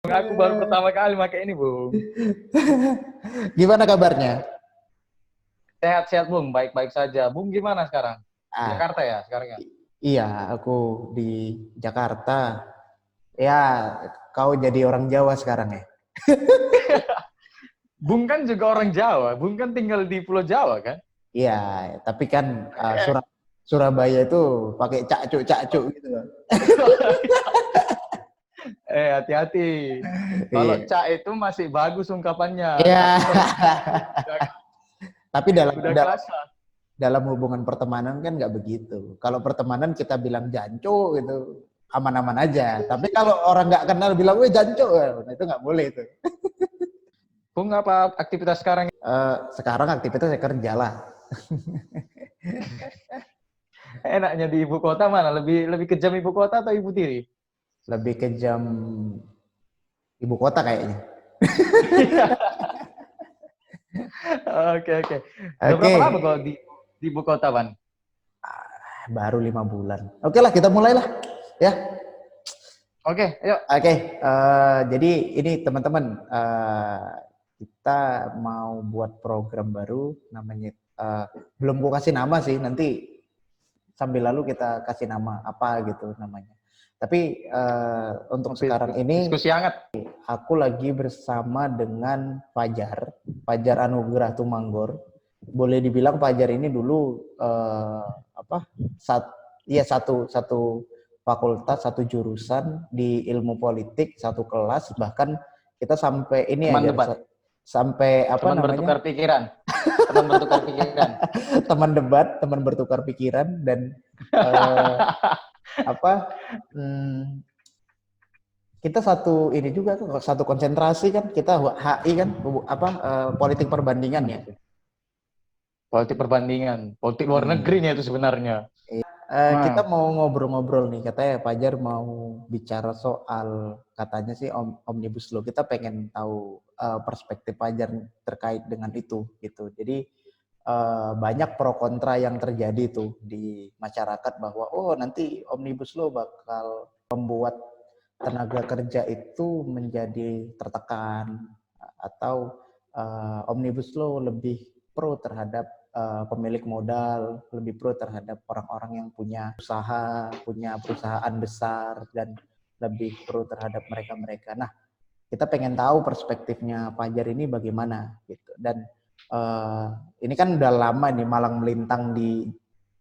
Aku baru pertama kali pakai ini, Bung. Gimana kabarnya? Sehat-sehat, Bung. Baik-baik saja. Bung gimana sekarang? Di Ah, Jakarta ya sekarang ya? iya, aku di Jakarta. Ya, kau jadi orang Jawa sekarang ya? Bung kan juga orang Jawa. Bung kan tinggal di Pulau Jawa kan? Iya, tapi kan Surabaya itu pakai cakcuk-cakcuk gitu loh. Hati-hati. Kalau Iya. Cak itu masih bagus ungkapannya. Iya. Tapi kalau udah, Tapi dalam udah dalam kasar. dalam hubungan pertemanan kan nggak begitu. Kalau pertemanan kita bilang janco gitu, aman-aman aja. Tapi kalau orang nggak kenal bilang, weh janco, nah, itu nggak boleh itu. Bung apa aktivitas sekarang? Sekarang aktivitas saya kerja lah. Enaknya di ibu kota mana? Lebih lebih kejam ibu kota atau ibu tiri? Lebih kejam ibu kota kayaknya. Oke, oke. Udah Oke, berapa lama kau di ibu kota, Ban? baru 5 bulan. Oke lah, kita mulai lah. Ya, Oke, ayo. oke. Jadi ini teman-teman, kita mau buat program baru, namanya belum gua kasih nama sih. Nanti sambil lalu kita kasih nama apa gitu namanya. Tapi untuk sekarang ini Diskusi hangat. aku lagi bersama dengan Fajar Anugrah Tumanggor. Boleh dibilang Fajar ini dulu apa? Satu fakultas, satu jurusan di ilmu politik, satu kelas, bahkan kita sampai ini Teman aja debat. sampai apa Teman namanya? bertukar pikiran. Teman bertukar pikiran. Teman debat, teman bertukar pikiran dan apa? Kita satu ini juga satu konsentrasi kan, kita HI kan apa politik perbandingan ya. Politik perbandingan. Politik luar negerinya itu sebenarnya. Kita mau ngobrol-ngobrol nih, katanya Fajar mau bicara soal katanya sih Omnibus Law. Kita pengen tahu perspektif Fajar terkait dengan itu gitu. Jadi banyak pro kontra yang terjadi tuh di masyarakat bahwa oh nanti Omnibus Law bakal membuat tenaga kerja itu menjadi tertekan atau Omnibus Law lebih pro terhadap pemilik modal, lebih pro terhadap orang-orang yang punya usaha, punya perusahaan besar, dan lebih pro terhadap mereka-mereka. Nah, kita pengen tahu perspektifnya Fajar ini bagaimana gitu. Dan ini kan udah lama nih malang melintang di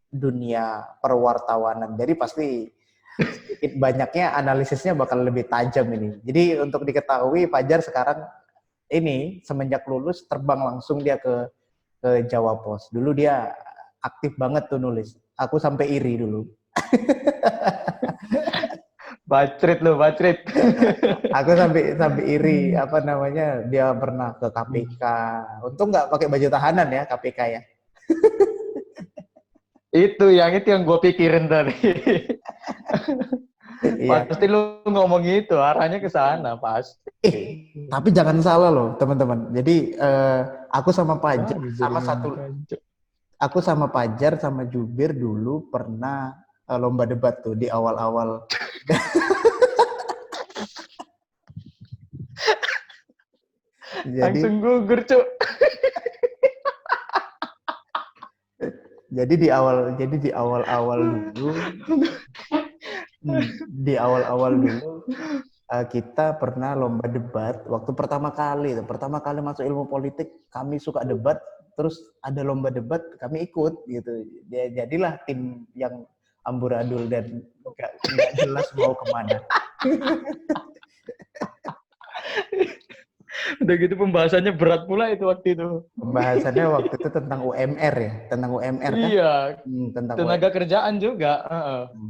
dunia perwartawanan. Jadi pasti sedikit banyaknya analisisnya bakal lebih tajam ini. Jadi untuk diketahui Fajar sekarang ini semenjak lulus terbang langsung dia ke Jawa Pos. Dulu dia aktif banget tuh nulis. Aku sampai iri dulu. Bacrit lo, bacrit. Aku sampai iri apa namanya dia pernah ke KPK. Untung nggak pakai baju tahanan ya KPK ya. Itu yang gue pikirin tadi. Iya. Pasti lu ngomong itu, arahnya ke sana pasti. Tapi jangan salah loh teman-teman. Jadi aku sama Fajar Baru sama satu aku sama Fajar sama Jubir dulu pernah lomba debat tuh di awal-awal. langsung gugur, Cuk. Jadi di awal-awal dulu kita pernah lomba debat waktu pertama kali masuk ilmu politik, kami suka debat, terus ada lomba debat kami ikut gitu. Jadilah tim yang amburadul dan nggak jelas mau kemana. Udah gitu pembahasannya berat pula itu waktu itu. Pembahasannya waktu itu tentang UMR ya, tentang UMR kan? Iya, Tentang tenaga UMR. kerjaan juga.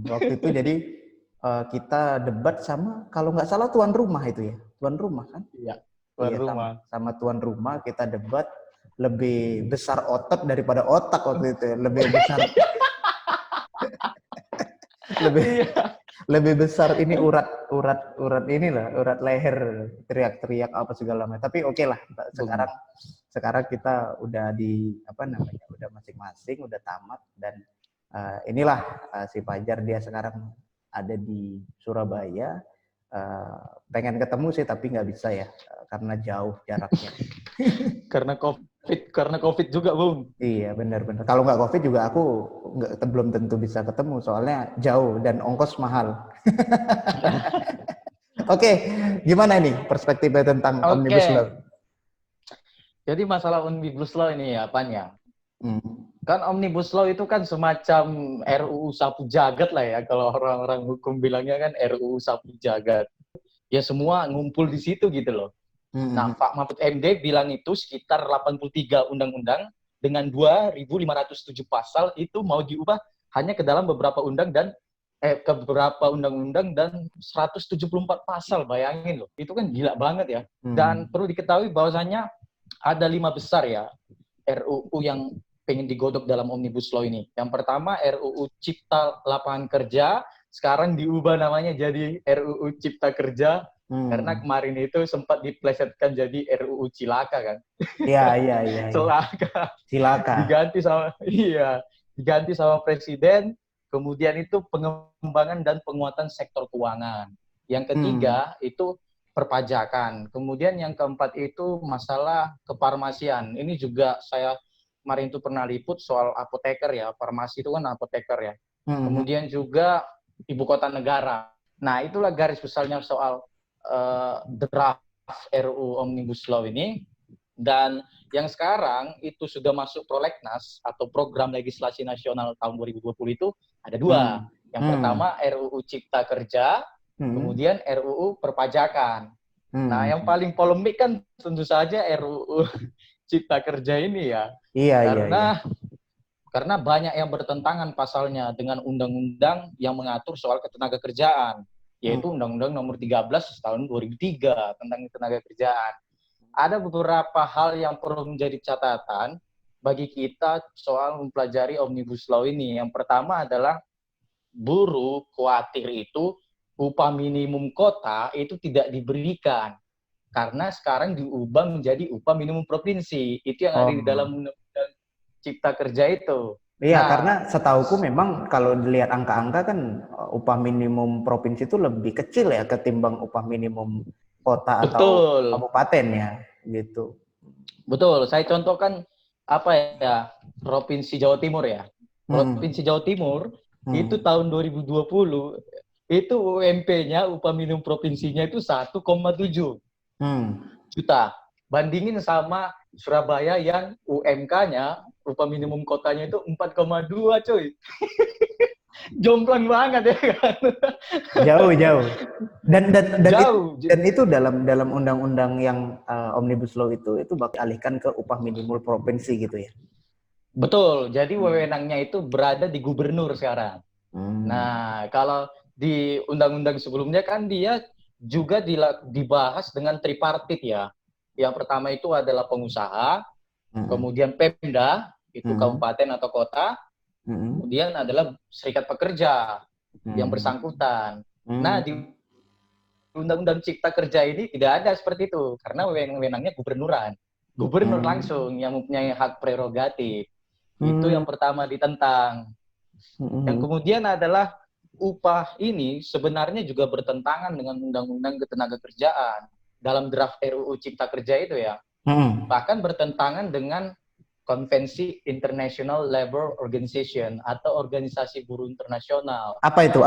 Waktu itu jadi kita debat sama kalau nggak salah tuan rumah itu ya, tuan rumah kan? Iya, tuan Iya rumah. sama tuan rumah kita debat, lebih besar otot daripada otak waktu itu, lebih besar lebih Iya. lebih besar ini urat inilah, urat leher, teriak-teriak apa segala macam. Tapi oke lah, sekarang kita udah di apa namanya, udah masing-masing, udah tamat dan inilah si Fajar dia sekarang ada di Surabaya Pengen ketemu sih tapi nggak bisa ya karena jauh jaraknya. Karena COVID juga, Bung. Iya benar-benar. Kalau nggak COVID juga aku belum tentu bisa ketemu soalnya jauh dan ongkos mahal. Oke, gimana nih perspektifnya tentang Oke. Omnibus Law? Jadi masalah Omnibus Law ini ya, Pan ya. Hmm. Kan Omnibus Law itu kan semacam RUU sapu jagat lah ya. Kalau orang-orang hukum bilangnya kan RUU sapu jagat. Ya semua ngumpul di situ gitu loh. Nah, Pak Mahfud MD bilang itu sekitar 83 undang-undang dengan 2.507 pasal itu mau diubah hanya ke dalam beberapa undang-undang dan 174 pasal, bayangin loh. Itu kan gila banget ya. Dan perlu diketahui bahwasanya ada 5 besar ya RUU yang pengen digodok dalam Omnibus Law ini. Yang pertama RUU Cipta Lapangan Kerja, sekarang diubah namanya jadi RUU Cipta Kerja. Karena kemarin itu sempat diplesetkan jadi RUU Cilaka kan. Iya. Cilaka. Diganti sama presiden. Kemudian itu pengembangan dan penguatan sektor keuangan. Yang ketiga itu perpajakan. Kemudian yang keempat itu masalah kefarmasian. Ini juga saya kemarin itu pernah liput soal apoteker ya. Farmasi itu kan apoteker ya. Kemudian juga ibu kota negara. Nah, itulah garis besarnya soal draft RUU Omnibus Law ini. Dan yang sekarang itu sudah masuk prolegnas atau program legislasi nasional tahun 2020 itu ada 2. Yang pertama RUU Cipta Kerja, kemudian RUU Perpajakan. Nah, yang paling polemik kan tentu saja RUU Cipta Kerja ini ya. Karena banyak yang bertentangan pasalnya dengan undang-undang yang mengatur soal ketenagakerjaan, yaitu Undang-Undang Nomor 13 tahun 2003 tentang ketenagakerjaan. Ada beberapa hal yang perlu menjadi catatan bagi kita soal mempelajari Omnibus Law ini. Yang pertama adalah buruh khawatir itu upah minimum kota itu tidak diberikan. Karena sekarang diubah menjadi upah minimum provinsi. Itu yang ada di dalam Undang-Undang Cipta Kerja itu. Iya, karena setauku memang kalau dilihat angka-angka kan upah minimum provinsi itu lebih kecil ya ketimbang upah minimum kota atau kabupaten ya, gitu. Betul, saya contohkan apa ya, Provinsi Jawa Timur ya. Provinsi Jawa Timur itu tahun 2020 itu UMP-nya, upah minimum provinsinya itu 1,7 juta. Bandingin sama Surabaya yang UMK-nya, upah minimum kotanya itu 4,2 cuy. Jomplang banget ya kan. Jauh. Dan itu dalam undang-undang yang Omnibus Law itu bakal alihkan ke upah minimum provinsi gitu ya. Betul. Jadi wewenangnya itu berada di gubernur sekarang. Nah, kalau di undang-undang sebelumnya kan dia juga dibahas dengan tripartit ya. Yang pertama itu adalah pengusaha, kemudian Pemda, itu kabupaten atau kota, kemudian adalah serikat pekerja yang bersangkutan. Nah, di Undang-Undang Cipta Kerja ini tidak ada seperti itu, karena wewenangnya gubernuran. Gubernur langsung yang mempunyai hak prerogatif. Itu yang pertama ditentang. Yang kemudian adalah upah ini sebenarnya juga bertentangan dengan Undang-Undang Ketenagakerjaan dalam draft RUU Cipta Kerja itu ya. Bahkan bertentangan dengan Konvensi International Labour Organization atau Organisasi Buruh Internasional. Apa itu?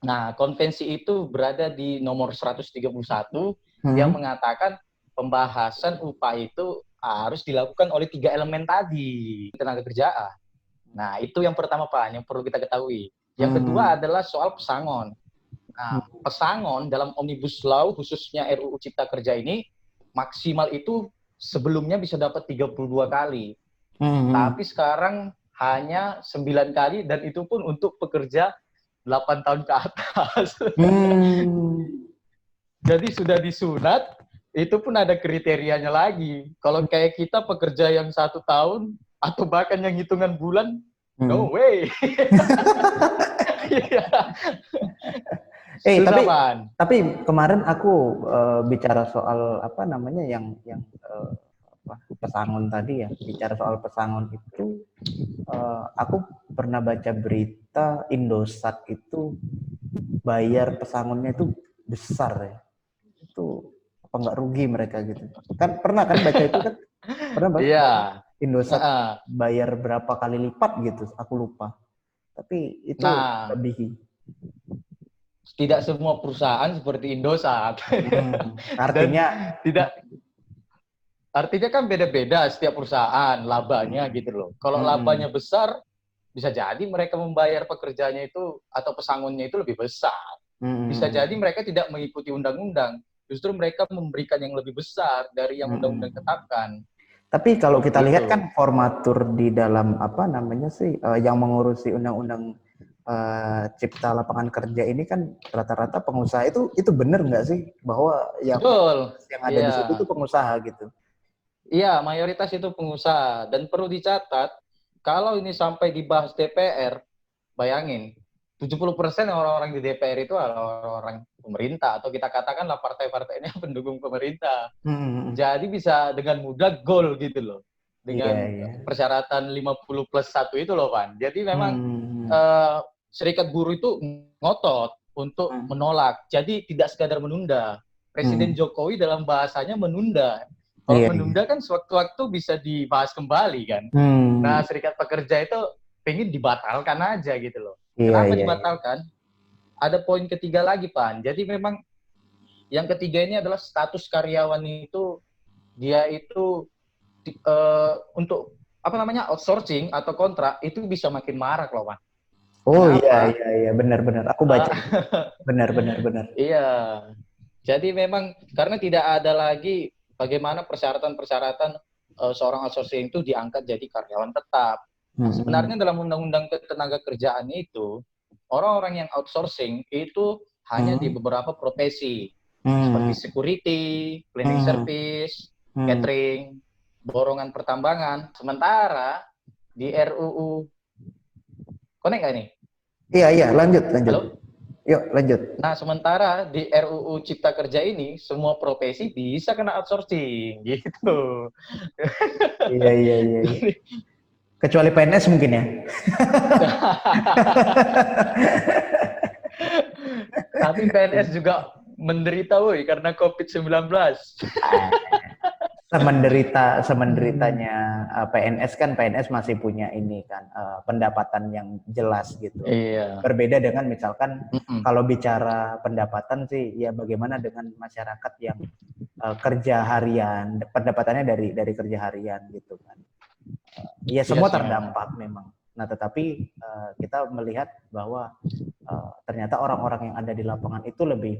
Nah, konvensi itu berada di nomor 131 yang mengatakan pembahasan upah itu harus dilakukan oleh 3 elemen tadi, tenaga kerjaan. Nah, itu yang pertama Pak, yang perlu kita ketahui. Yang kedua adalah soal pesangon. Nah, pesangon dalam Omnibus Law, khususnya RUU Cipta Kerja ini, maksimal itu sebelumnya bisa dapat 32 kali. Tapi sekarang hanya 9 kali, dan itu pun untuk pekerja 8 tahun ke atas. Jadi sudah disunat, itu pun ada kriterianya lagi. Kalau kayak kita pekerja yang 1 tahun, atau bahkan yang hitungan bulan, no way. Tapi kemarin aku bicara soal apa namanya yang pesangon tadi ya, bicara soal pesangon itu aku pernah baca berita Indosat itu bayar pesangonnya itu besar ya. Itu apa nggak rugi mereka gitu? Kan pernah kan baca itu kan? Pernah Bang? Iya. Bahwa Indosat Nah, bayar berapa kali lipat gitu, aku lupa. Tapi itu nah, lebihi. tidak semua perusahaan seperti Indosat. Dan Artinya, tidak artinya kan beda-beda setiap perusahaan labanya gitu loh. Kalau labanya besar, bisa jadi mereka membayar pekerjanya itu atau pesangonnya itu lebih besar. Bisa jadi mereka tidak mengikuti undang-undang, justru mereka memberikan yang lebih besar dari yang undang-undang tetapkan. tapi kalau kita lihat Gitu. kan formatur di dalam apa namanya sih yang mengurusi undang-undang cipta lapangan kerja ini kan rata-rata pengusaha itu benar nggak sih bahwa yang Betul. yang ada Iya. di situ tuh pengusaha gitu? Iya, mayoritas itu pengusaha. Dan perlu dicatat, kalau ini sampai dibahas DPR, bayangin, 70% orang-orang di DPR itu adalah orang-orang pemerintah, atau kita katakanlah partai-partainya pendukung pemerintah. Jadi bisa dengan mudah gol gitu loh. Iya, Dengan iya. persyaratan 50+1 itu loh, Pan. Jadi memang serikat buruh itu ngotot untuk menolak. Jadi tidak sekadar menunda. Presiden Jokowi dalam bahasanya menunda. Kalau Iya, iya. menunda kan sewaktu-waktu bisa dibahas kembali kan. Nah, serikat pekerja itu pengen dibatalkan aja gitu loh. Iya, Kenapa iya, iya. dibatalkan? Ada poin ketiga lagi, Pan. Jadi memang yang ketiga ini adalah status karyawan itu dia itu untuk apa namanya outsourcing atau kontrak itu bisa makin marak loh, Pan. Oh iya, Kenapa? iya, iya, benar-benar. Aku baca itu. Benar, benar, benar. Iya. Jadi memang karena tidak ada lagi bagaimana persyaratan-persyaratan seorang outsourcing itu diangkat jadi karyawan tetap. Nah, sebenarnya dalam undang-undang ketenaga kerjaan itu orang-orang yang outsourcing itu hanya di beberapa profesi seperti security, cleaning service, catering, borongan pertambangan. Sementara di RUU, konek nggak nih? Iya, iya, lanjut, lanjut. Halo? Yuk, lanjut. Nah, sementara di RUU Cipta Kerja ini, semua profesi bisa kena outsourcing, gitu. Iya, iya, iya, iya. Kecuali PNS mungkin ya. Tapi PNS juga menderita, woi, karena COVID-19. Semenderitanya PNS kan PNS masih punya ini kan pendapatan yang jelas gitu. Iya. Berbeda dengan misalkan kalau bicara pendapatan sih ya bagaimana dengan masyarakat yang kerja harian, pendapatannya dari kerja harian gitu kan. Ya Iya semua sih memang. terdampak memang. Nah tetapi kita melihat bahwa ternyata orang-orang yang ada di lapangan itu lebih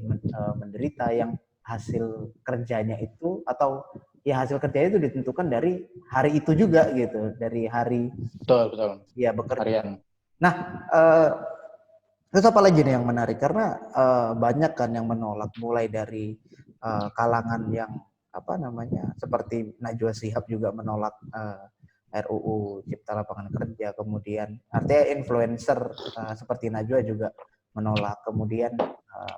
menderita yang hasil kerjanya itu atau ya hasil kerjanya itu ditentukan dari hari itu juga gitu, dari hari Betul, betul. ya bekerja. Harian. Nah, terus apa lagi nih yang menarik karena banyak kan yang menolak mulai dari kalangan yang apa namanya seperti Najwa Shihab juga menolak RUU Cipta Lapangan Kerja, kemudian artinya influencer seperti Najwa juga menolak, kemudian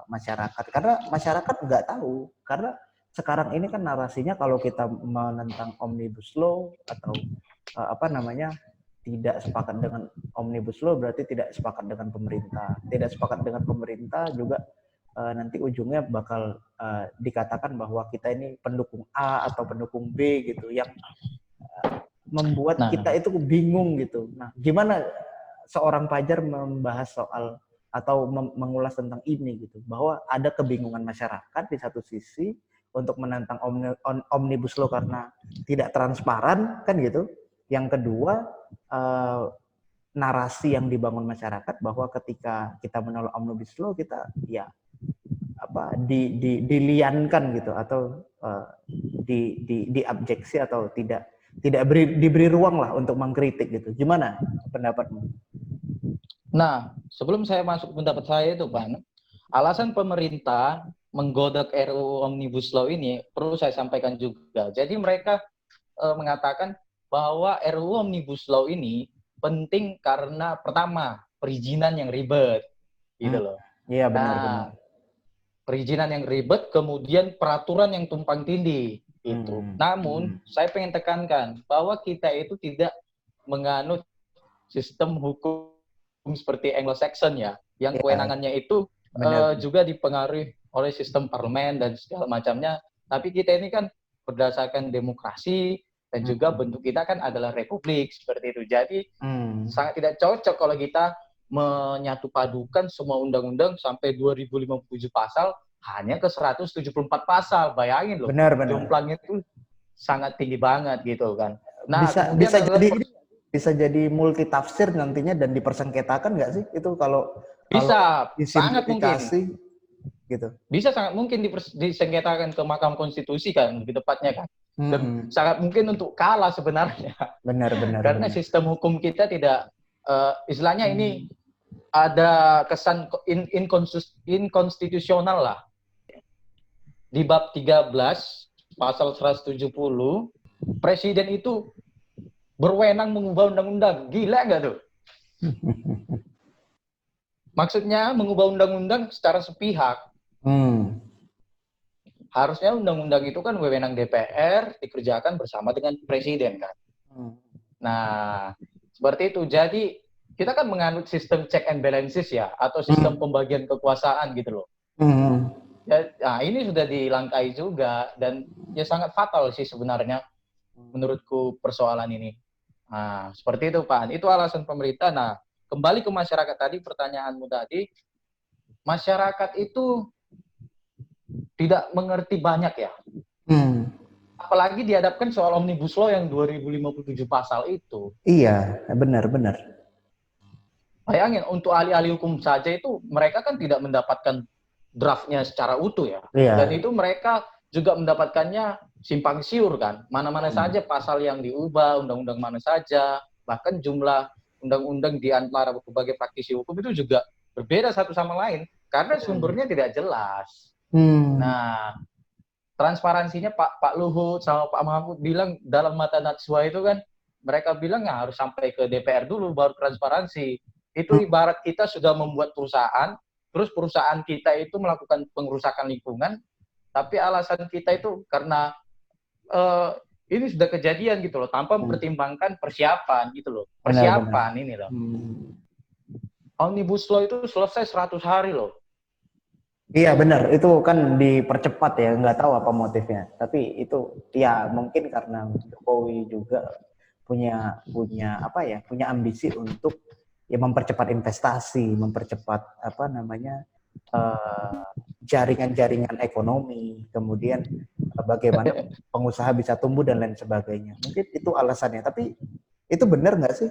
masyarakat karena masyarakat nggak tahu karena sekarang ini kan narasinya kalau kita menentang omnibus law atau apa namanya tidak sepakat dengan omnibus law berarti tidak sepakat dengan pemerintah, tidak sepakat dengan pemerintah juga nanti ujungnya bakal dikatakan bahwa kita ini pendukung A atau pendukung B gitu yang membuat kita itu bingung gitu. Nah, gimana seorang Pajar membahas soal atau mengulas tentang ini gitu, bahwa ada kebingungan masyarakat di satu sisi untuk menentang omnibus law karena tidak transparan kan gitu. Yang kedua narasi yang dibangun masyarakat bahwa ketika kita menolak omnibus law kita ya apa diliankan gitu atau diabjeksi atau tidak diberi ruang lah untuk mengkritik gitu. Gimana pendapatmu? Nah, sebelum saya masuk pendapat saya itu, Pak, alasan pemerintah menggodok RUU Omnibus Law ini perlu saya sampaikan juga. Jadi mereka mengatakan bahwa RUU Omnibus Law ini penting karena pertama, perizinan yang ribet. Gitu loh. Iya, benar-benar. Perizinan yang ribet, kemudian peraturan yang tumpang tindih. Itu. Namun, saya pengen tekankan bahwa kita itu tidak menganut sistem hukum seperti Anglo-Saxon ya, yang kewenangannya itu juga dipengaruhi oleh sistem parlemen dan segala macamnya. Tapi kita ini kan berdasarkan demokrasi dan juga bentuk kita kan adalah republik seperti itu. Jadi sangat tidak cocok kalau kita menyatu padukan semua undang-undang sampai 2057 pasal hanya ke 174 pasal. Bayangin loh, jumlahnya itu sangat tinggi banget gitu kan. Nah, bisa jadi multi tafsir nantinya dan dipersengketakan nggak sih itu kalau sangat mungkin gitu. Bisa sangat mungkin disengketakan ke Mahkamah Konstitusi kan lebih tepatnya kan. Dan sangat mungkin untuk kalah sebenarnya. Benar. Karena sistem hukum kita tidak istilahnya ini ada kesan inkonstitusional lah. Di bab 13 pasal 170 presiden itu berwenang mengubah undang-undang. Gila nggak tuh? Maksudnya mengubah undang-undang secara sepihak. Harusnya undang-undang itu kan wewenang DPR dikerjakan bersama dengan presiden kan. Nah, seperti itu. Jadi kita kan menganut sistem check and balances ya, atau sistem pembagian kekuasaan gitu loh. Ya, nah, ini sudah dilangkai juga dan ya sangat fatal sih sebenarnya menurutku persoalan ini. Nah, seperti itu Pak. Itu alasan pemerintah. Nah, kembali ke masyarakat tadi, pertanyaanmu tadi, masyarakat itu tidak mengerti banyak ya. Apalagi dihadapkan soal Omnibus Law yang 2057 pasal itu. Iya, benar. Bayangin, untuk ahli-ahli hukum saja itu mereka kan tidak mendapatkan draftnya secara utuh ya. Iya. Dan itu mereka juga mendapatkannya simpang siur kan. Mana-mana saja pasal yang diubah, undang-undang mana saja. Bahkan jumlah undang-undang di antara berbagai praktisi hukum itu juga berbeda satu sama lain. Karena sumbernya tidak jelas. Nah, transparansinya Pak Luhut sama Pak Mahfud bilang dalam mata Najwa itu kan, mereka bilang ya harus sampai ke DPR dulu baru transparansi. Itu ibarat kita sudah membuat perusahaan, terus perusahaan kita itu melakukan pengerusakan lingkungan, tapi alasan kita itu karena ini sudah kejadian gitu loh, tanpa mempertimbangkan persiapan gitu loh. Persiapan ini loh. Omnibus Law itu selesai 100 hari loh. Iya benar, itu kan dipercepat ya, nggak tahu apa motifnya. Tapi itu ya mungkin karena Jokowi juga punya ambisi untuk ya mempercepat investasi, mempercepat jaringan-jaringan ekonomi, kemudian bagaimana pengusaha bisa tumbuh dan lain sebagainya. Mungkin itu alasannya. Tapi itu benar nggak sih?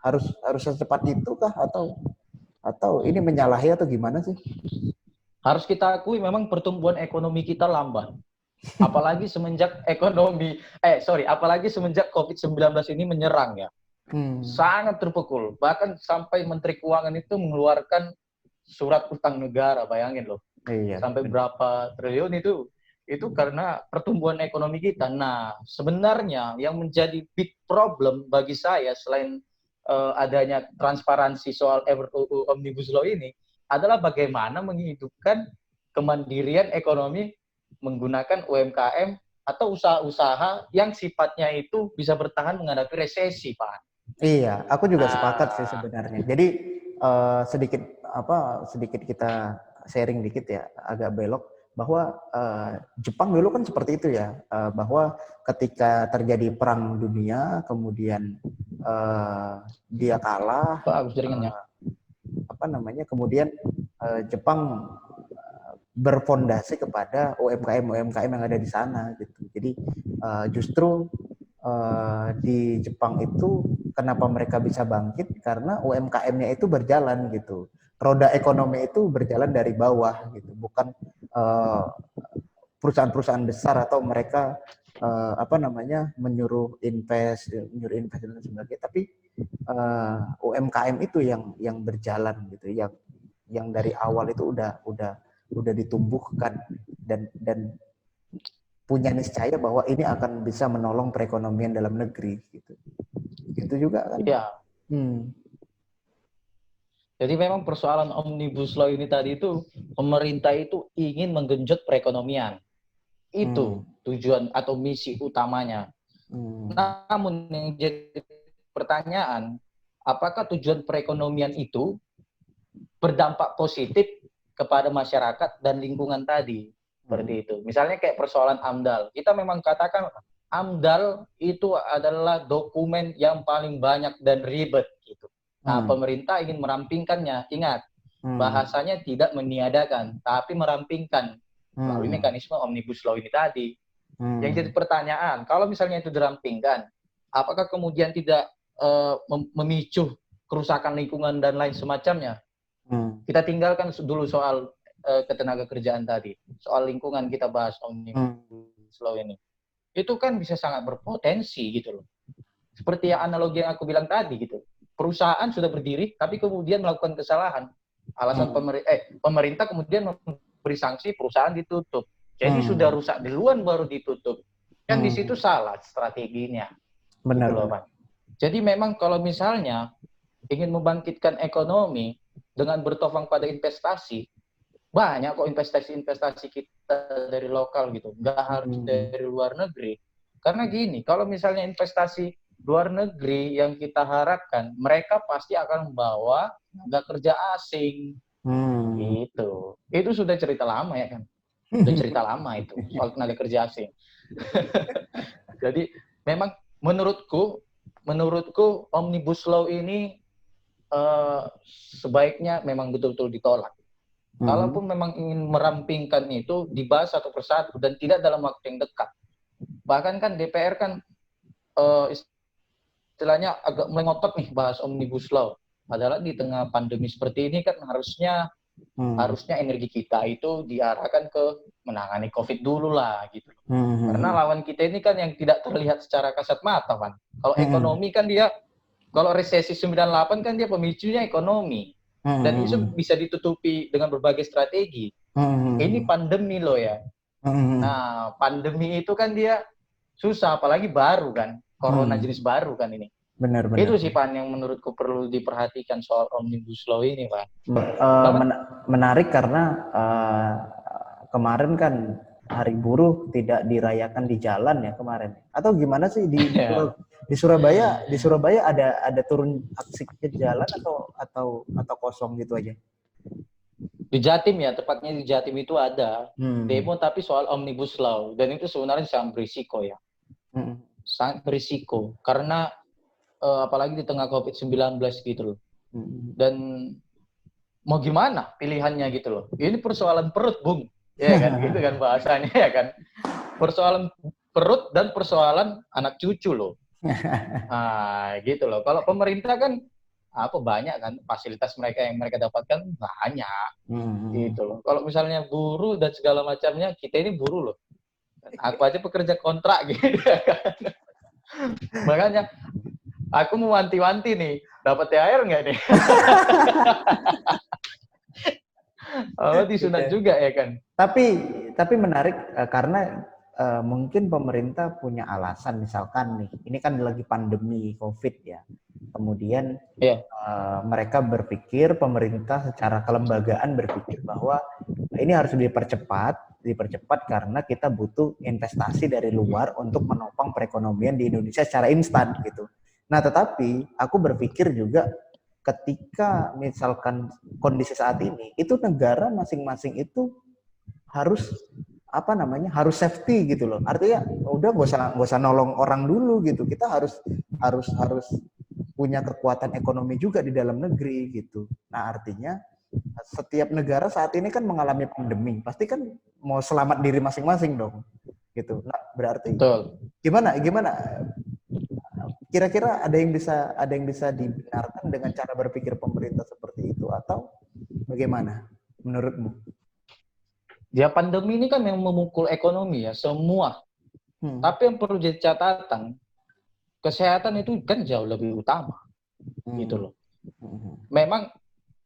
Harus secepat itu kah atau ini menyalahi atau gimana sih? Harus kita akui memang pertumbuhan ekonomi kita lambat. Apalagi semenjak apalagi semenjak COVID-19 ini menyerang ya. Sangat terpukul. Bahkan sampai Menteri Keuangan itu mengeluarkan surat utang negara, bayangin loh. Iya, sampai berapa triliun itu karena pertumbuhan ekonomi kita. Nah, sebenarnya yang menjadi big problem bagi saya selain adanya transparansi soal RUU Omnibus Law ini adalah bagaimana menghidupkan kemandirian ekonomi menggunakan UMKM atau usaha-usaha yang sifatnya itu bisa bertahan menghadapi resesi, Pak. Iya, aku juga sepakat sih sebenarnya. Jadi sedikit kita sharing dikit ya, agak belok bahwa Jepang dulu kan seperti itu ya, bahwa ketika terjadi perang dunia, kemudian dia kalah, kemudian Jepang berfondasi kepada UMKM yang ada di sana gitu. Jadi justru di Jepang itu kenapa mereka bisa bangkit karena UMKM-nya itu berjalan gitu. Roda ekonomi itu berjalan dari bawah gitu, bukan perusahaan-perusahaan besar atau mereka menyuruh invest dan sebagainya, tapi UMKM itu yang berjalan gitu, yang dari awal itu udah ditumbuhkan dan punya niscaya bahwa ini akan bisa menolong perekonomian dalam negeri gitu. Gitu juga kan? Iya. Jadi memang persoalan Omnibus Law ini tadi itu pemerintah itu ingin menggenjot perekonomian. Itu tujuan atau misi utamanya. Namun yang jadi pertanyaan, apakah tujuan perekonomian itu berdampak positif kepada masyarakat dan lingkungan tadi. Seperti itu. Misalnya kayak persoalan AMDAL. Kita memang katakan AMDAL itu adalah dokumen yang paling banyak dan ribet gitu. Nah, pemerintah ingin merampingkannya. Ingat, bahasanya tidak meniadakan, tapi merampingkan melalui mekanisme Omnibus Law ini tadi. Yang jadi pertanyaan, kalau misalnya itu dirampingkan, apakah kemudian tidak memicu kerusakan lingkungan dan lain semacamnya? Kita tinggalkan dulu soal ketenaga kerjaan tadi. Soal lingkungan kita bahas Omnibus Law ini. Itu kan bisa sangat berpotensi gitu loh. Seperti yang analogi yang aku bilang tadi gitu. Perusahaan sudah berdiri, tapi kemudian melakukan kesalahan. Alasan pemerintah kemudian memberi sanksi, perusahaan ditutup. Jadi sudah rusak duluan baru ditutup. Kan di situ salah strateginya. Benar, gitu loh, Pak. Jadi memang kalau misalnya ingin membangkitkan ekonomi dengan bertopang pada investasi, banyak kok investasi-investasi kita dari lokal gitu, nggak harus dari luar negeri. Karena gini, kalau misalnya investasi luar negeri yang kita harapkan, mereka pasti akan membawa tenaga kerja asing. Gitu. Itu sudah cerita lama ya kan? Sudah cerita lama itu, soal tenaga kerja asing. Jadi memang menurutku Omnibus Law ini sebaiknya memang betul-betul ditolak. Kalaupun memang ingin merampingkan itu, dibahas satu persatu dan tidak dalam waktu yang dekat. Bahkan kan DPR kan istilahnya agak mulai ngotot nih bahas Omnibus Law. Padahal di tengah pandemi seperti ini kan harusnya energi kita itu diarahkan ke menangani COVID dulu lah gitu. Karena lawan kita ini kan yang tidak terlihat secara kasat mata kan. Kalau ekonomi kan dia, kalau resesi 98 kan dia pemicunya ekonomi. Dan itu bisa ditutupi dengan berbagai strategi. Ini pandemi loh ya. Nah, pandemi itu kan dia susah, apalagi baru kan. Corona jenis baru kan ini. Benar. Itu sih Pak yang menurutku perlu diperhatikan soal Omnibus Law ini Pak. Menarik karena kemarin kan Hari Buruh tidak dirayakan di jalan ya kemarin. Atau gimana sih di Surabaya ada turun aksi ke jalan atau kosong gitu aja? Di Jatim ya, tepatnya di Jatim itu ada demo tapi soal Omnibus Law, dan itu sebenarnya sangat berisiko ya. Sangat berisiko karena apalagi di tengah COVID-19 gitu loh. Dan mau gimana pilihannya gitu loh. Ini persoalan perut, Bung. Ya kan, gitu kan bahasanya ya kan. Persoalan perut dan persoalan anak cucu loh. Nah, gitu loh. Kalau pemerintah kan banyak kan fasilitas mereka yang mereka dapatkan banyak. Gitu loh. Kalau misalnya buruh dan segala macamnya, kita ini buruh loh. Aku aja pekerja kontrak gitu kan. Makanya aku mau wanti-wanti nih, dapat THR nggak nih? Disunat juga ya kan. Tapi menarik karena mungkin pemerintah punya alasan, misalkan nih, ini kan lagi pandemi COVID ya. Kemudian mereka berpikir, pemerintah secara kelembagaan berpikir bahwa ini harus dipercepat karena kita butuh investasi dari luar untuk menopang perekonomian di Indonesia secara instan gitu. Nah, tetapi aku berpikir juga ketika misalkan kondisi saat ini, itu negara masing-masing itu harus harus safety gitu loh. Artinya udah gak usah nolong orang dulu gitu. Kita harus punya kekuatan ekonomi juga di dalam negeri gitu. Nah, artinya setiap negara saat ini kan mengalami pandemi, pasti kan mau selamat diri masing-masing dong. Gitu. Nah, berarti gimana kira-kira ada yang bisa dibenarkan dengan cara berpikir pemerintah seperti itu atau bagaimana menurutmu? Ya pandemi ini kan yang memukul ekonomi ya semua. Tapi yang perlu jadi catatan, kesehatan itu kan jauh lebih utama. Gitu loh. Memang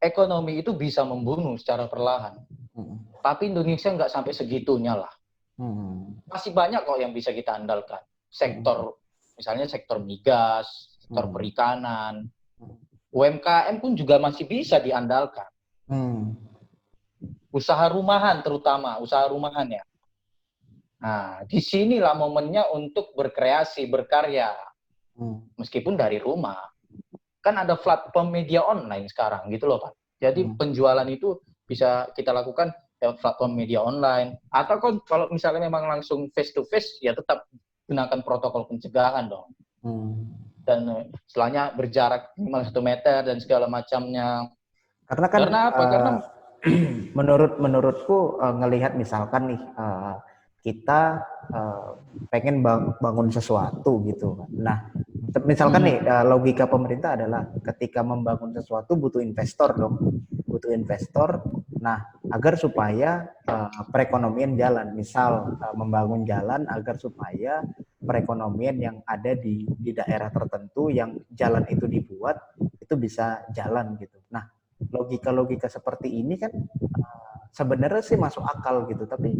ekonomi itu bisa membunuh secara perlahan. Tapi Indonesia nggak sampai segitunya lah. Masih banyak kok yang bisa kita andalkan. Sektor misalnya sektor migas, sektor perikanan, UMKM pun juga masih bisa diandalkan. Usaha rumahan terutama, usaha rumahan ya. Nah, disinilah momennya untuk berkreasi, berkarya. Meskipun dari rumah. Kan ada platform media online sekarang gitu loh Pak. Jadi penjualan itu bisa kita lakukan lewat platform media online. Atau kalau misalnya memang langsung face to face, ya tetap gunakan protokol pencegahan dong. Dan setelahnya berjarak minimal 1 meter dan segala macamnya. Karena kan apa? Karena menurutku ngelihat misalkan nih kita pengen bangun sesuatu gitu. Nah, misalkan nih logika pemerintah adalah ketika membangun sesuatu butuh investor dong, butuh investor. Nah, agar supaya perekonomian jalan, misal membangun jalan agar supaya perekonomian yang ada di daerah tertentu yang jalan itu dibuat itu bisa jalan gitu. Nah, logika-logika seperti ini kan sebenarnya sih masuk akal gitu, tapi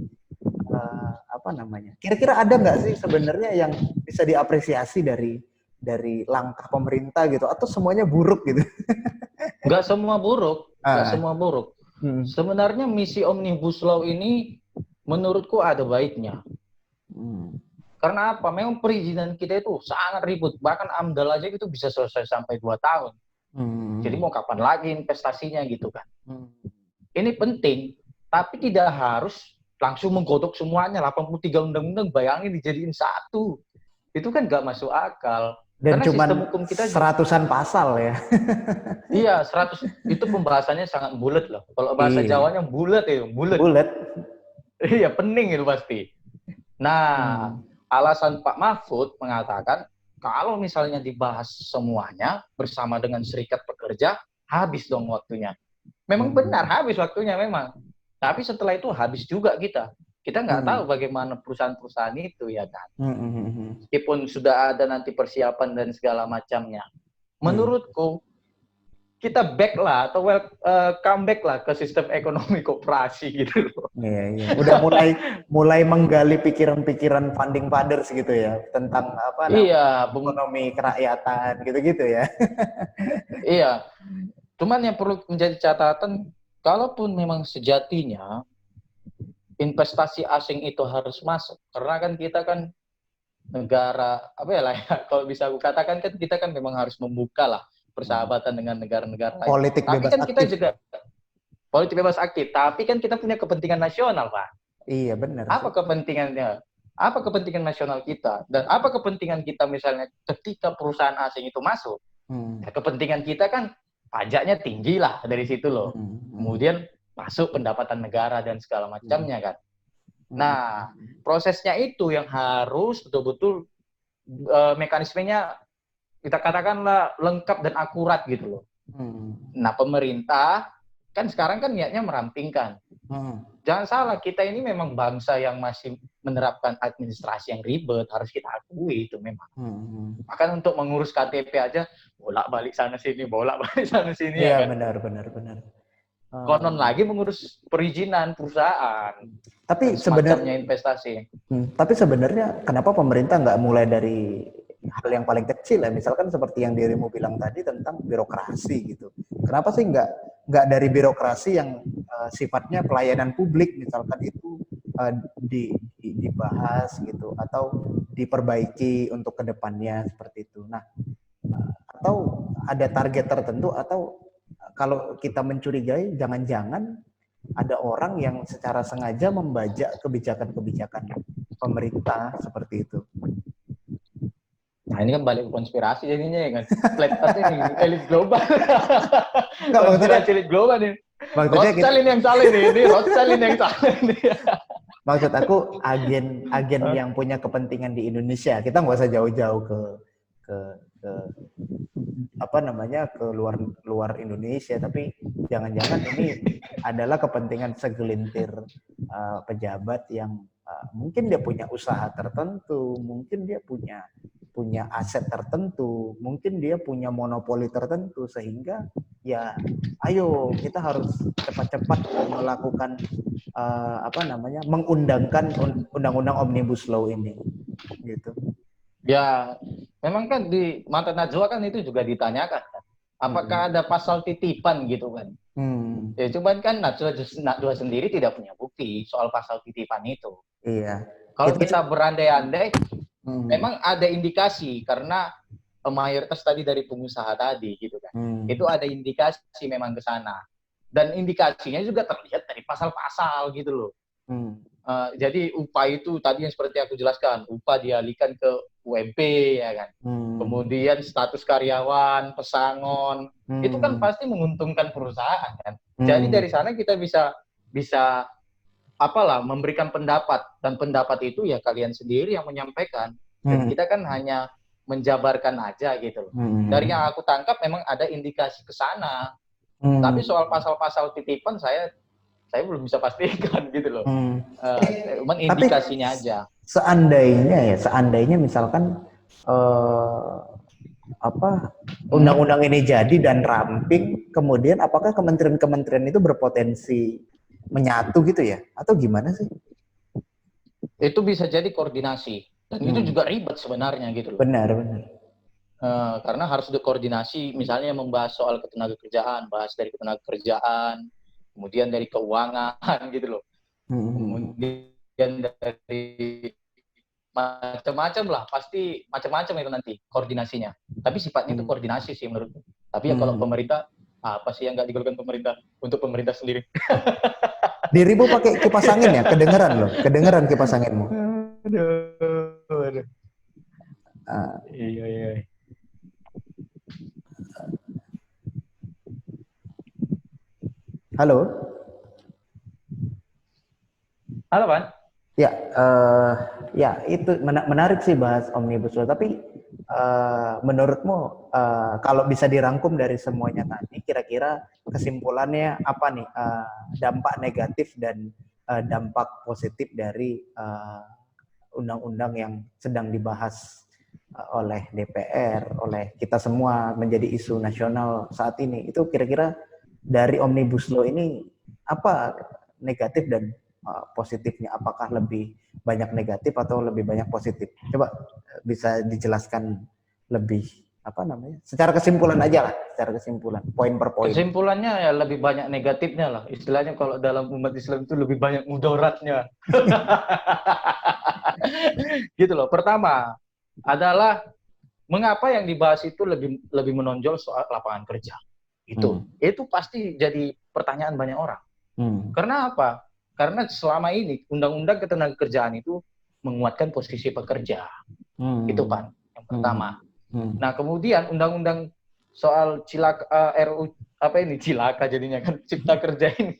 apa namanya? Kira-kira ada nggak sih sebenarnya yang bisa diapresiasi dari langkah pemerintah gitu, atau semuanya buruk gitu? Nggak semua buruk, nggak semua buruk. Sebenarnya misi Omnibus Law ini menurutku ada baiknya. Karena apa? Memang perizinan kita itu sangat ribut. Bahkan AMDAL aja itu bisa selesai sampai 2 tahun. Jadi mau kapan lagi investasinya gitu kan. Ini penting, tapi tidak harus langsung menggodok semuanya. 83 undang-undang, bayangin dijadiin satu. Itu kan nggak masuk akal. Dan karena cuman sistem hukum kita seratusan pasal ya. Iya, 100 itu pembahasannya sangat bulat loh. Kalau bahasa Jawanya bulat itu, bulat. Bulat. Iya, pening itu pasti. Nah, alasan Pak Mahfud mengatakan kalau misalnya dibahas semuanya bersama dengan serikat pekerja, habis dong waktunya. Memang benar, habis waktunya memang. Tapi setelah itu habis juga kita. Kita nggak tahu bagaimana perusahaan-perusahaan itu, ya kan. Meskipun sudah ada nanti persiapan dan segala macamnya. Menurutku, kita back lah atau comeback lah ke sistem ekonomi koperasi gitu loh. Iya. Udah mulai menggali pikiran-pikiran funding fathers gitu ya, tentang apa namanya, ekonomi kerakyatan gitu-gitu ya. Iya. Cuman yang perlu menjadi catatan, kalaupun memang sejatinya investasi asing itu harus masuk, karena kan kita kan negara apa ya lah ya, kalau bisa aku katakan kan kita kan memang harus membuka lah persahabatan dengan negara-negara lain. Politik tapi bebas kan aktif. Kita juga politik bebas aktif, tapi kan kita punya kepentingan nasional, Pak. Iya, benar. Apa kepentingannya? Apa kepentingan nasional kita? Dan apa kepentingan kita misalnya ketika perusahaan asing itu masuk? Ya, kepentingan kita kan pajaknya tinggi lah dari situ loh. Kemudian masuk pendapatan negara dan segala macamnya kan. Nah, prosesnya itu yang harus betul-betul mekanismenya kita katakanlah lengkap dan akurat gitu loh. Nah, pemerintah kan sekarang kan niatnya merampingkan. Jangan salah, kita ini memang bangsa yang masih menerapkan administrasi yang ribet, harus kita akui itu memang. Bahkan untuk mengurus KTP aja bolak-balik sana sini, bolak-balik sana sini. Iya, ya kan? benar. Konon lagi mengurus perizinan perusahaan. Tapi sebenarnya investasi. Tapi sebenarnya kenapa pemerintah nggak mulai dari hal yang paling kecil ya, misalkan seperti yang dirimu bilang tadi tentang birokrasi gitu. Kenapa sih nggak dari birokrasi yang sifatnya pelayanan publik, misalkan itu dibahas gitu atau diperbaiki untuk kedepannya seperti itu. Nah, atau ada target tertentu, atau kalau kita mencurigai jangan-jangan ada orang yang secara sengaja membajak kebijakan-kebijakan pemerintah seperti itu. Nah, ini kan balik ke konspirasi jadinya ya kan. Flat Earth ini elit global. Konspirasi elit global nih. Maksudnya Rothschild ini yang salah ini Rothschild ini yang salah ini. Maksud aku agen yang punya kepentingan di Indonesia. Kita nggak usah jauh-jauh ke apa namanya, ke luar Indonesia, tapi jangan-jangan ini adalah kepentingan segelintir pejabat yang mungkin dia punya usaha tertentu, mungkin dia punya aset tertentu, mungkin dia punya monopoli tertentu, sehingga ya ayo kita harus cepat-cepat melakukan apa namanya, mengundangkan undang-undang Omnibus Law ini gitu. Ya, memang kan di mata Najwa kan itu juga ditanyakan kan. Apakah ada pasal titipan gitu kan. Ya cuman kan Najwa sendiri tidak punya bukti soal pasal titipan itu. Iya. Kalau kita berandai-andai, memang ada indikasi karena mayoritas tadi dari pengusaha tadi gitu kan. Itu ada indikasi memang ke sana. dan indikasinya juga terlihat dari pasal-pasal gitu loh. Jadi upah itu tadi yang seperti aku jelaskan, upah dialihkan ke UMP ya kan. Kemudian status karyawan, pesangon, itu kan pasti menguntungkan perusahaan kan. Jadi dari sana kita bisa apalah memberikan pendapat, dan pendapat itu ya kalian sendiri yang menyampaikan. Dan kita kan hanya menjabarkan aja gitu loh. Dari yang aku tangkap memang ada indikasi ke sana. Tapi soal pasal-pasal titipan saya belum bisa pastikan gitu loh. Cuman indikasinya aja. Seandainya misalkan undang-undang ini jadi dan ramping, kemudian apakah kementerian-kementerian itu berpotensi menyatu gitu ya? Atau gimana sih? Itu bisa jadi koordinasi. Dan itu juga ribet sebenarnya gitu loh. Benar. Karena harus dikoordinasi, misalnya membahas soal ketenagakerjaan, bahas dari ketenagakerjaan, kemudian dari keuangan gitu loh. Kemudian dari macam-macam lah, pasti macam-macam itu nanti koordinasinya. Tapi sifatnya itu koordinasi sih menurutku. Tapi ya kalau pemerintah, apa sih yang nggak dilakukan pemerintah untuk pemerintah sendiri? Dirimu pakai kipas angin ya? Kedengeran kipas anginmu. Aduh. Iya. Halo, Pan? Ya itu menarik sih bahas Omnibus Law. Tapi menurutmu kalau bisa dirangkum dari semuanya tadi, kira-kira kesimpulannya apa nih? Dampak negatif dan dampak positif dari undang-undang yang sedang dibahas oleh DPR, oleh kita semua menjadi isu nasional saat ini. Itu kira-kira dari Omnibus Law ini apa negatif dan positifnya? Apakah lebih banyak negatif atau lebih banyak positif? Coba bisa dijelaskan lebih secara kesimpulan aja lah, secara kesimpulan, poin per poin. Kesimpulannya ya lebih banyak negatifnya lah. Istilahnya kalau dalam umat Islam itu lebih banyak mudaratnya. Gitu loh. Pertama adalah mengapa yang dibahas itu lebih menonjol soal lapangan kerja. Itu pasti jadi pertanyaan banyak orang. Karena apa? Karena selama ini undang-undang ketenagakerjaan itu menguatkan posisi pekerja. Itu kan yang pertama. Nah, kemudian undang-undang soal RUU cilaka jadinya kan cipta kerja ini.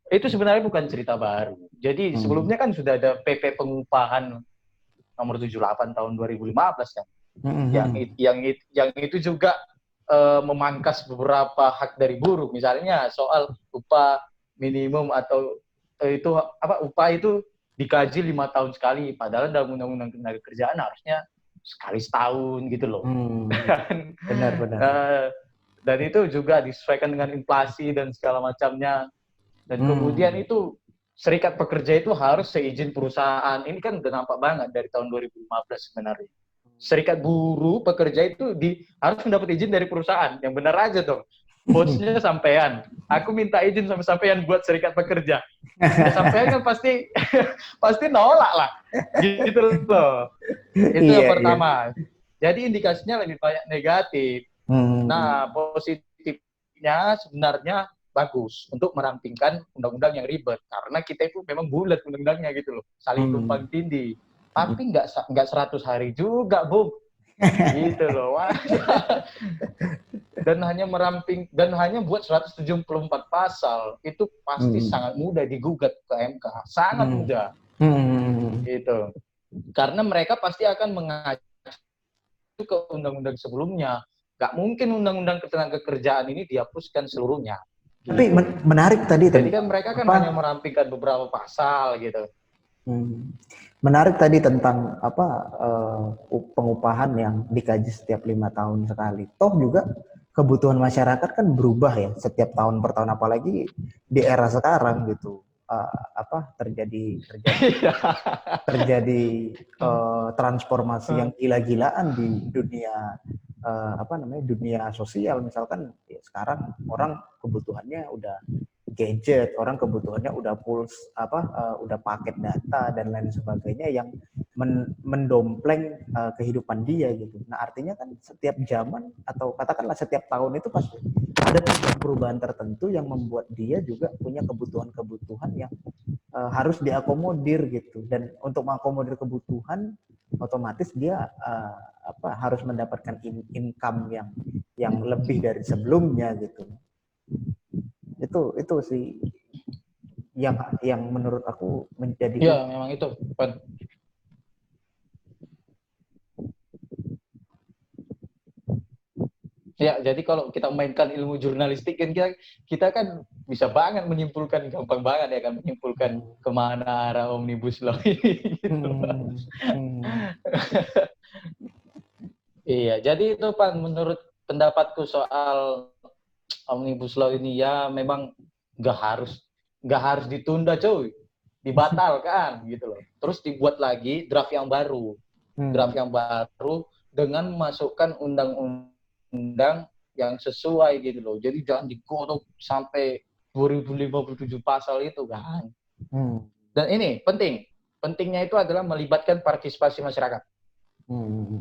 Itu sebenarnya bukan cerita baru. Jadi sebelumnya kan sudah ada PP pengupahan nomor 78 tahun 2015 kan. Yang itu juga memangkas beberapa hak dari buruh, misalnya soal upah minimum atau upah itu dikaji 5 tahun sekali, padahal dalam undang-undang ketenagakerjaan harusnya sekali setahun gitu loh. Benar. Dan itu juga disesuaikan dengan inflasi dan segala macamnya. Dan kemudian itu serikat pekerja itu harus seizin perusahaan. Ini kan udah nampak banget dari tahun 2015 sebenarnya. Serikat buruh pekerja itu harus mendapat izin dari perusahaan. Yang benar aja dong. Bosnya sampean. Aku minta izin sama sampean buat serikat pekerja. Ya, sampean kan pasti nolak lah. Gitu loh. Itu yang pertama. Jadi indikasinya lebih banyak negatif. Nah, positifnya sebenarnya bagus untuk merampingkan undang-undang yang ribet. Karena kita itu memang bulat undang-undangnya gitu loh. Saling tumpang tindih. Tapi nggak 100 hari juga, Bung. Gitu loh. Dan hanya buat 174 pasal. Itu pasti sangat mudah digugat ke MK. Sangat mudah. Gitu. Karena mereka pasti akan mengacu ke undang-undang sebelumnya. Nggak mungkin undang-undang ketenagakerjaan ini dihapuskan seluruhnya. Tapi menarik tadi. Jadi kan mereka kan hanya merampingkan beberapa pasal gitu. Menarik tadi tentang pengupahan yang dikaji setiap 5 tahun sekali. Toh juga kebutuhan masyarakat kan berubah ya setiap tahun per tahun, apalagi di era sekarang gitu. Terjadi transformasi yang gila-gilaan di dunia dunia sosial. Misalkan ya sekarang orang kebutuhannya udah gadget, orang kebutuhannya udah udah paket data dan lain sebagainya yang mendompleng kehidupan dia gitu. Nah artinya kan setiap zaman atau katakanlah setiap tahun itu pasti ada perubahan tertentu yang membuat dia juga punya kebutuhan-kebutuhan yang harus diakomodir gitu. Dan untuk mengakomodir kebutuhan otomatis dia harus mendapatkan income yang lebih dari sebelumnya gitu. Itu sih yang menurut aku menjadi memang itu. Ya, jadi kalau kita mainkan ilmu jurnalistik kan kita kan bisa banget menyimpulkan, gampang banget ya kan menyimpulkan kemana arah Omnibus Law ini. Gitu. Iya, jadi itu Pak, menurut pendapatku soal Omnibus Law ini ya memang nggak harus ditunda cuy, dibatalkan gitu loh. Terus dibuat lagi draft yang baru dengan memasukkan undang-undang yang sesuai gitu loh. Jadi jangan digodok sampai 2057 pasal itu kan. Dan ini pentingnya itu adalah melibatkan partisipasi masyarakat.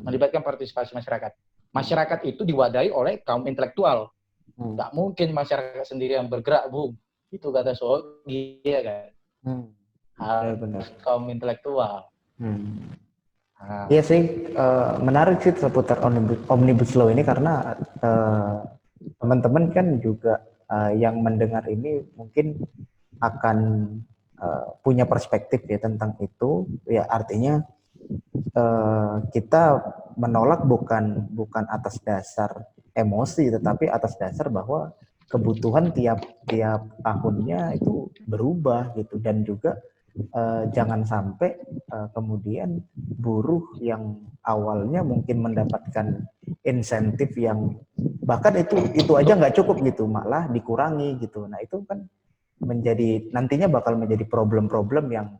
Melibatkan partisipasi masyarakat. Masyarakat itu diwadahi oleh kaum intelektual. Nggak mungkin masyarakat sendiri yang bergerak, Bung. Itu kata Sogi, ya kan? Harus kaum intelektual. Iya sih, menarik sih seputar Omnibus Law ini karena teman-teman kan juga yang mendengar ini mungkin akan punya perspektif ya tentang itu. Ya artinya kita menolak bukan atas dasar emosi, tetapi atas dasar bahwa kebutuhan tiap tahunnya itu berubah gitu, dan juga jangan sampai kemudian buruh yang awalnya mungkin mendapatkan insentif yang bahkan itu aja nggak cukup gitu, malah dikurangi gitu. Nah itu kan nantinya bakal menjadi problem-problem yang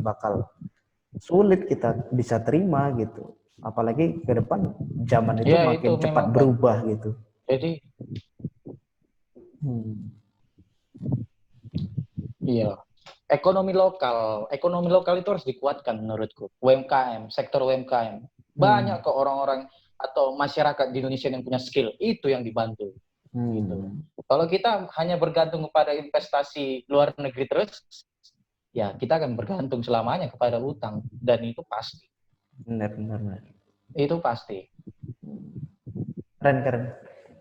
bakal sulit kita bisa terima gitu. Apalagi ke depan zaman itu makin cepat berubah kan. Gitu. Jadi iya, ekonomi lokal itu harus dikuatkan menurutku. UMKM, sektor UMKM. Banyak kok orang-orang atau masyarakat di Indonesia yang punya skill, itu yang dibantu. Gitu. Kalau kita hanya bergantung kepada investasi luar negeri terus, ya kita akan bergantung selamanya kepada utang, dan itu pasti. Benar. Itu pasti. Keren.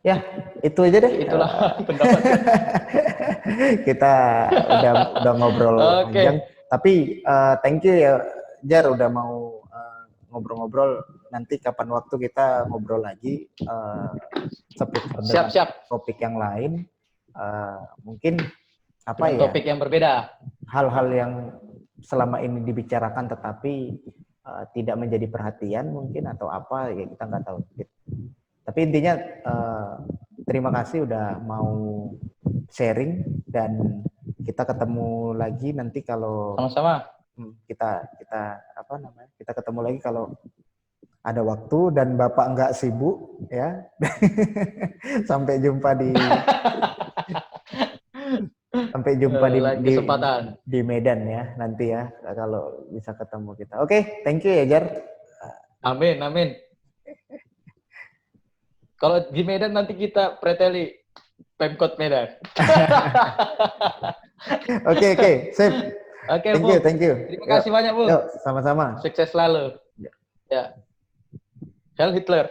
Ya, itu aja deh. Itulah pendapat. Kita udah ngobrol panjang. Tapi thank you ya Jar udah mau ngobrol-ngobrol. Nanti kapan waktu kita ngobrol lagi seputar siap. topik yang lain. Mungkin topik yang berbeda. Hal-hal yang selama ini dibicarakan tetapi tidak menjadi perhatian mungkin atau apa ya kita nggak tahu. Tapi intinya terima kasih udah mau sharing, dan kita ketemu lagi nanti kalau sama-sama. Kita ketemu lagi kalau ada waktu dan Bapak nggak sibuk ya. Sampai jumpa di di Medan ya nanti ya kalau bisa ketemu kita. Oke, thank you ya Jar. Amin. Kalau di Medan nanti kita preteli Pemkot Medan. Oke, sip. Thank you. Terima kasih banyak, Bu. Sama-sama. Sukses selalu. Ya. Heil Hitler.